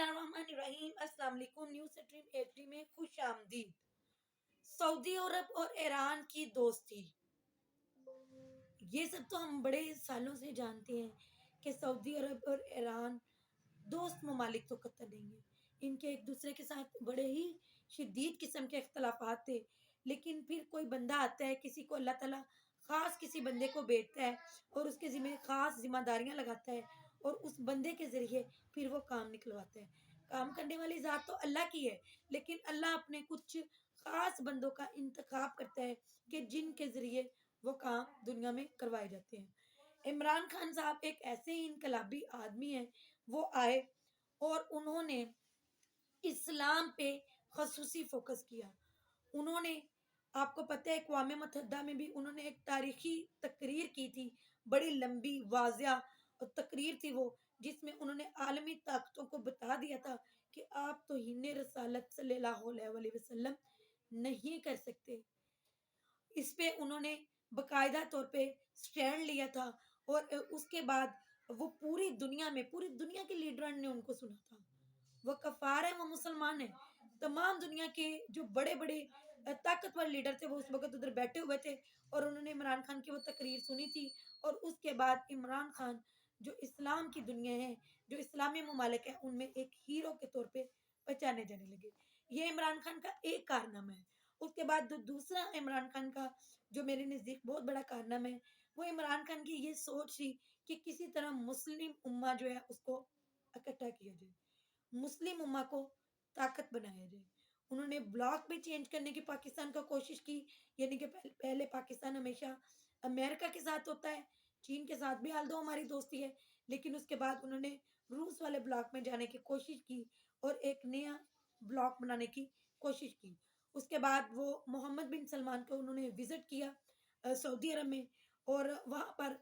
बिस्मिल्लाहिर्रहमानिर्रहीम। अस्सलाम वालेकुम। न्यूज़ स्ट्रीम 80 में खुश आमदीद। सऊदी अरब और ईरान की दोस्ती, ये सब तो हम बड़े सालों से जानते हैं कि सऊदी अरब और ईरान दोस्त ममालिक तो कतई नहीं है। इनके एक दूसरे के साथ बड़े ही शदीद किस्म के इख्तलाफात थे, लेकिन फिर कोई बंदा आता है, किसी को अल्लाह ताला ख़ास किसी बंदे को भेजता है और उसके ज़िम्मे ख़ास ज़िम्मेदारियाँ लगाता है और उस बंदे के ज़रिए फिर वो काम निकलवाता है। काम करने वाली ज़ात तो अल्लाह की है, लेकिन अल्लाह अपने कुछ ख़ास बंदों का इंतखाब करता है कि जिनके ज़रिए वो काम दुनिया में करवाए जाते हैं। इमरान खान साहब एक ऐसे ही इनकलाबी आदमी हैं, वो आए और उन्होंने इस्लाम पे ख़ुसूसी फ़ोकस किया। उन्होंने, आपको पता है, अक़वाम मुत्तहिदा में भी उन्होंने एक तारीख़ी तकरीर की थी, बड़ी लंबी वाज़िया तकरीर थी वो, जिसमें उन्होंने आलमी ताकतों को बता दिया था कि आप तौहीन रसालत सल्लल्लाहु अलैहि वसल्लम नहीं कर सकते। इस पे उन्होंने बाकायदा तौर पे स्टैंड लिया था और उसके बाद वो पूरी दुनिया के लीडरान ने उनको सुना था। वो कफ़ार है, वो मुसलमान है। तमाम दुनिया के जो बड़े-बड़े ताकतवर लीडर थे, वो उस वक़्त उधर बैठे हुए थे और उन्होंने इमरान खान की वो तकरीर सुनी थी और उसके बाद इमरान खान जो इस्लाम की दुनिया है, जो इस्लामी ममालिक है, उनमें एक हीरो के तौर पे पहचाने जाने लगे। ये इमरान खान का एक कारनामा है। उसके बाद जो दूसरा इमरान खान का जो मेरे नज़दीक बहुत बड़ा कारनामा है, वो इमरान खान की ये सोच थी कि किसी तरह मुस्लिम उम्मा जो है उसको इकट्ठा किया जाए। मुस्लिम उम्मा को ताकत बनाया जाए। उन्होंने ब्लॉक भी चेंज करने की पाकिस्तान का कोशिश की, यानी कि पहले पाकिस्तान हमेशा अमेरिका के साथ होता है, चीन के साथ भी हाल दो हमारी दोस्ती है, लेकिन उसके बाद उन्होंने रूस वाले ब्लॉक में जाने की कोशिश की और एक नया ब्लॉक बनाने की कोशिश की। उसके बाद वो मोहम्मद बिन सलमान को उन्होंने विज़िट किया सऊदी अरब में, और वहाँ पर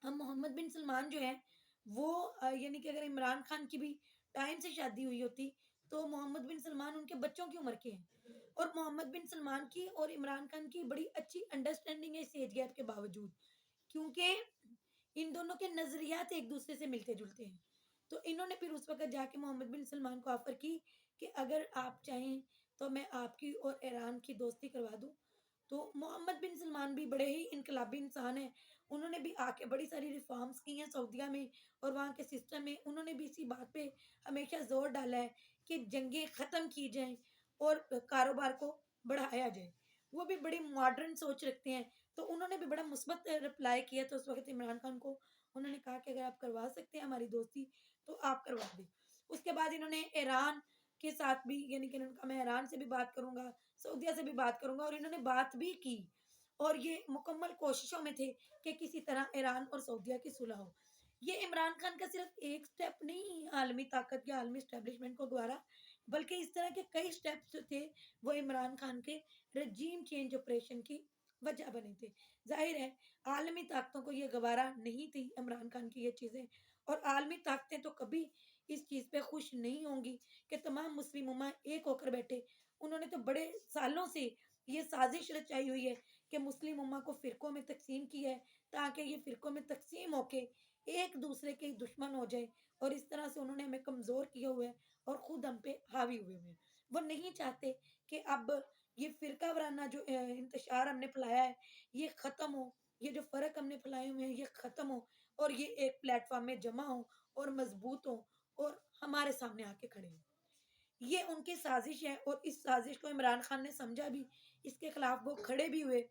हम मोहम्मद बिन सलमान जो है वो यानी कि अगर इमरान खान की भी टाइम से शादी हुई होती तो मोहम्मद बिन सलमान उनके बच्चों की उम्र के हैं, और मोहम्मद बिन सलमान की और इमरान खान की बड़ी अच्छी अंडरस्टैंडिंग है इस एज गैप के बावजूद, क्योंकि इन दोनों के नजरियात एक दूसरे से मिलते जुलते हैं। तो इन्होंने फिर उस वक्त जाके मोहम्मद बिन सलमान को ऑफर की कि अगर आप चाहें तो मैं आपकी और ईरान की दोस्ती करवा दूं। तो मोहम्मद बिन सलमान भी बड़े ही इनकलाबी इंसान हैं। उन्होंने भी आके बड़ी सारी रिफॉर्म्स की हैं सऊदीया में और वहाँ के सिस्टम में। उन्होंने भी इसी बात पे हमेशा ज़ोर डाला है कि जंगें ख़त्म की जाएँ और कारोबार को बढ़ाया जाए। वो भी बड़ी मॉडर्न सोच रखते हैं, तो उन्होंने भी बड़ा मुस्बत रिप्लाई किया था उस वक़्त इमरान खान को। उन्होंने कहा कि अगर आप करवा सकते हैं हमारी दोस्ती, तो आप करवा दें। उसके बाद इन्होंने ईरान के साथ भी, यानी कि इन्होंने कहा मैं ईरान से भी बात करूँगा, सऊदीया से भी बात करूँगा, और इन्होंने बात भी की और ये मुकम्मल कोशिशों में थे कि किसी तरह ईरान और सऊदीया की सुलह हो। ये इमरान खान का सिर्फ एक स्टेप नहीं आलमी ताकत या आलमी एस्टेब्लिशमेंट को गवारा, बल्कि इस तरह के कई स्टेप्स जो थे वो इमरान खान के रजीम चेंज ऑपरेशन की वजह बने थे। ज़ाहिर है आलमी ताकतों को ये गवारा नहीं थी इमरान खान की ये चीज़ें, और आलमी ताकतें तो कभी इस चीज़ पे खुश नहीं होंगी कि तमाम मुस्लिम उम्मा एक होकर बैठे। उन्होंने तो बड़े सालों से ये साजिश रचाई हुई है कि मुस्लिम उम्मा को फ़िरक़ों में तक़सीम किया है, ताकि ये फ़िरक़ों में तक़सीम होके एक दूसरे के दुश्मन हो जाए, और इस तरह से उन्होंने हमें कमज़ोर किया हुआ है और खुद हम पे हावी हुए हुए हैं। वो नहीं चाहते कि अब ये फ़िरका वाराना जो इंतशार हमने फैलाया है, ये ख़त्म हो, ये जो फ़र्क हमने फैलाए हुए हैं ये ख़त्म हो और ये एक प्लेटफ़ॉर्म में जमा हो और मज़बूत हो और हमारे सामने आके खड़े हों। ये उनकी साजिश है और इस साजिश को इमरान खान ने समझा भी, इसके खिलाफ वो खड़े भी हुए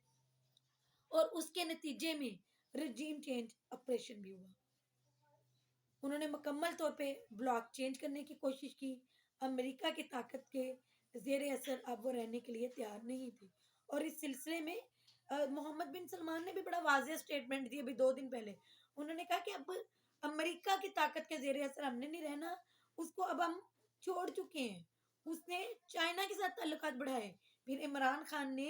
और उसके नतीजे में रजीम चेंज ऑपरेशन भी हुआ। उन्होंने मुकम्मल तौर पे ब्लॉक चेंज करने की कोशिश की। अमेरिका की ताकत के ज़ेर असर अब वो रहने के लिए तैयार नहीं थे, और इस सिलसिले में मोहम्मद बिन सलमान ने भी बड़ा वाज़ेह स्टेटमेंट दी अभी 2 दिन पहले। उन्होंने कहा कि अब अमेरिका की ताकत के ज़ेर असर हमने नहीं रहना, उसको अब हम छोड़ चुके हैं। उसने चाइना के साथ ताल्लुकात बढ़ाए। फिर इमरान खान ने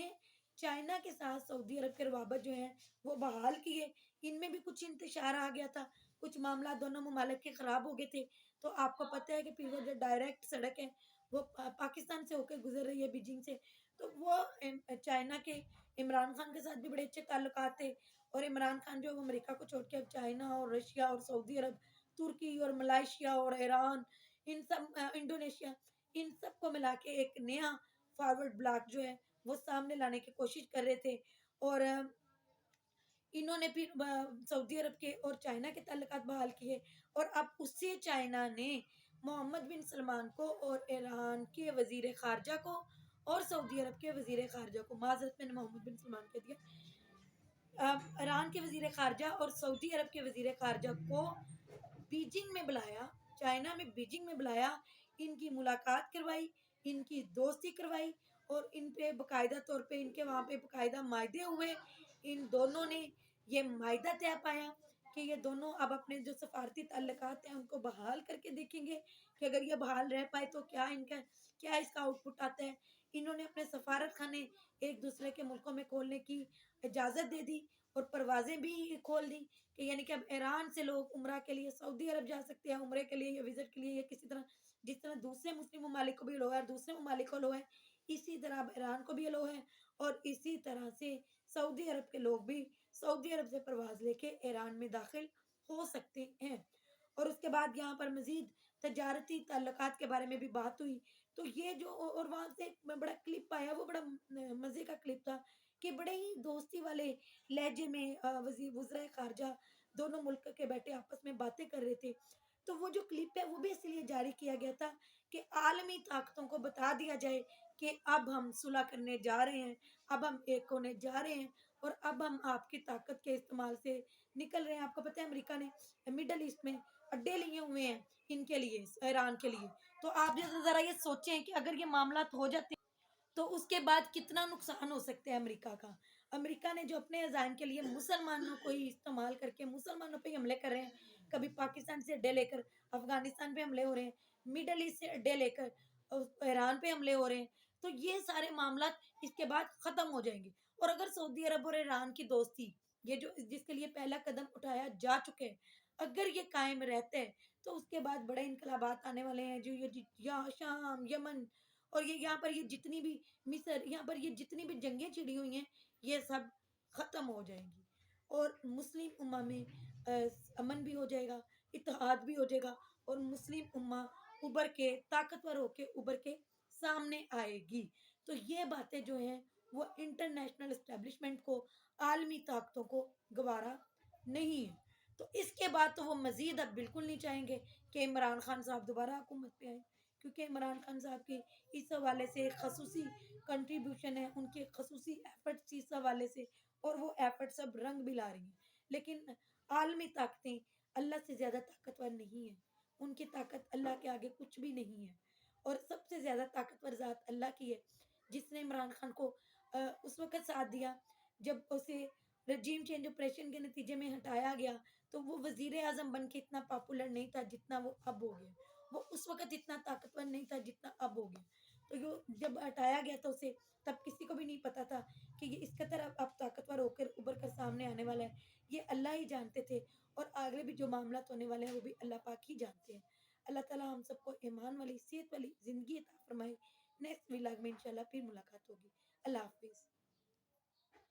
चाइना के साथ सऊदी अरब के रवाबत जो हैं वो बहाल किए। इनमें भी कुछ इंतशार आ गया था, कुछ मामला दोनों ममालिक के ख़राब हो गए थे। तो आपको पता है कि फिर वो जो डायरेक्ट सड़क है वो पाकिस्तान से होकर गुज़र रही है बीजिंग से। तो वो चाइना के इमरान खान के साथ भी बड़े अच्छे ताल्लुकात थे, और इमरान खान जो है वो अमेरिका को छोड़ के अब चाइना और रशिया और सऊदी अरब, तुर्की और मलेशिया और ईरान, इन सब इंडोनेशिया, इन सब को मिला के एक नया फॉरवर्ड ब्लॉक जो है वो सामने लाने की कोशिश कर रहे थे। और इन्होंने फिर सऊदी अरब के और चाइना के ताल्लुकात बहाल किए, और अब उसी चाइना ने मोहम्मद बिन सलमान को और ईरान के वजीर खारजा को और सऊदी अरब के वजीर खारजा को, माजरत मैंने मोहम्मद बिन सलमान कह दिया, ईरान के वजीर खारजा और सऊदी अरब के वजीर खारजा को बीजिंग में बुलाया, चाइना में बीजिंग में बुलाया, इनकी मुलाकात करवाई, इनकी दोस्ती करवाई, और इन पे बकायदा तौर पे इनके वहाँ पे बकायदा मायदे हुए। इन दोनों ने ये मायदा तय पाया कि ये दोनों अब अपने जो सफारती ताल्लुकात हैं उनको बहाल करके देखेंगे कि अगर ये बहाल रह पाए तो क्या इसका आउटपुट आता है। इन्होंने अपने सफारत खाने एक दूसरे के मुल्कों में खोलने की इजाज़त दे दी, और परवाज़ें भी खोल दी कि यानी कि अब ईरान से लोग उम्रा के लिए सऊदी अरब जा सकते हैं, उम्रे के लिए या विज़िट के लिए, या किसी तरह जिस तरह दूसरे मुस्लिम ममालिक को भी अलाउ है और दूसरे ममालिक को अलाउ है, इसी तरह अब ईरान को भी अलाउ है। और इसी तरह से सऊदी अरब के लोग भी सऊदी अरब से परवाज़ लेके ईरान में दाखिल हो सकते हैं। और उसके बाद यहाँ पर मज़ीद तजारती ताल्लुकात के बारे में भी बात हुई। तो ये जो और वहाँ से एक बड़ा क्लिप आया, वो बड़ा मज़े का क्लिप था कि बड़े ही दोस्ती वाले लहजे में वज़ीर ख़ारजा दोनों मुल्क के बैठे आपस में बातें कर रहे थे। तो वो जो क्लिप है वो भी इसलिए जारी किया गया था कि आलमी ताकतों को बता दिया जाए कि अब हम सुलह करने जा रहे हैं, अब हम एक होने जा रहे हैं, और अब हम आपकी ताकत के इस्तेमाल से निकल रहे हैं। आपको पता है अमेरिका ने मिडल ईस्ट में अड्डे लिए हुए हैं इनके लिए, ईरान के लिए। तो आप ज़रा ये सोचें कि अगर ये मामला हो जाते तो उसके बाद कितना नुकसान हो सकता है अमेरिका का। अमेरिका ने जो अपने अज़ाइम के लिए मुसलमानों को ही इस्तेमाल करके मुसलमानों पे ही हमले कर रहे हैं, कभी पाकिस्तान से अड्डे लेकर अफ़गानिस्तान पे हमले हो रहे हैं, मिडल ईस्ट से अड्डे लेकर ईरान पे हमले हो रहे हैं, तो ये सारे मामलात इसके बाद ख़त्म हो जाएँगे। और अगर सऊदी अरब और ईरान की दोस्ती, ये जो जिसके लिए पहला कदम उठाया जा चुके हैं, अगर ये कायम रहता है, तो उसके बाद बड़े इनकलाबात आने वाले हैं, जो ये यहाँ शाम, यमन, और ये यहाँ पर ये जितनी भी मिस्र, यहाँ पर ये जितनी भी जंगें छिड़ी हुई हैं, ये सब खत्म हो जाएंगी, और मुस्लिम उम्मा में अमन भी हो जाएगा, इत्तेहाद भी हो जाएगा, और मुस्लिम उम्मा उभर के ताकतवर होके उभर के सामने आएगी। तो ये बातें जो हैं वो इंटरनेशनल एस्टेब्लिशमेंट को, आलमी ताकतों को गवारा नहीं है। तो इसके बाद तो वो मजीद अब बिल्कुल नहीं चाहेंगे कि इमरान खान साहब दोबारा हुकूमत पे आए, क्योंकि इमरान खान साहब की इस हवाले से खसूसी कंट्रीब्यूशन है, उनके खसूसी एफर्ट्स इस हवाले से, और वो एफर्ट सब रंग भी ला रही हैं। लेकिन आलमी ताकतें अल्लाह से ज़्यादा ताकतवर नहीं है, उनकी ताकत अल्लाह के आगे कुछ भी नहीं है। और सबसे ज़्यादा ताकतवर ज़ात अल्लाह की है, जिसने इमरान खान को उस वक़्त साथ दिया जब उसे रजीम चेंज ऑपरेशन के नतीजे में हटाया गया, तो वो वज़ीर आज़म बन के इतना पॉपुलर नहीं था जितना वो अब हो गया। वो उस वक़्त इतना ताकतवर नहीं था जितना अब हो गया। तो यो जब हटाया गया था उसे, तब किसी को भी नहीं पता था कि ये इस कदर अब ताकतवर होकर उभर कर सामने आने वाला है। ये अल्लाह ही जानते थे, और आगे भी जो मामलात होने वाले हैं वो भी अल्लाह पाक ही जानते हैं। अल्लाह ताला हम सबको ईमान वाली, सेहत वाली ज़िंदगी अता फरमाए। नेक्स्ट व्लॉग में इंशाल्लाह फिर मुलाकात होगी। अल्लाह हाफ़िज़।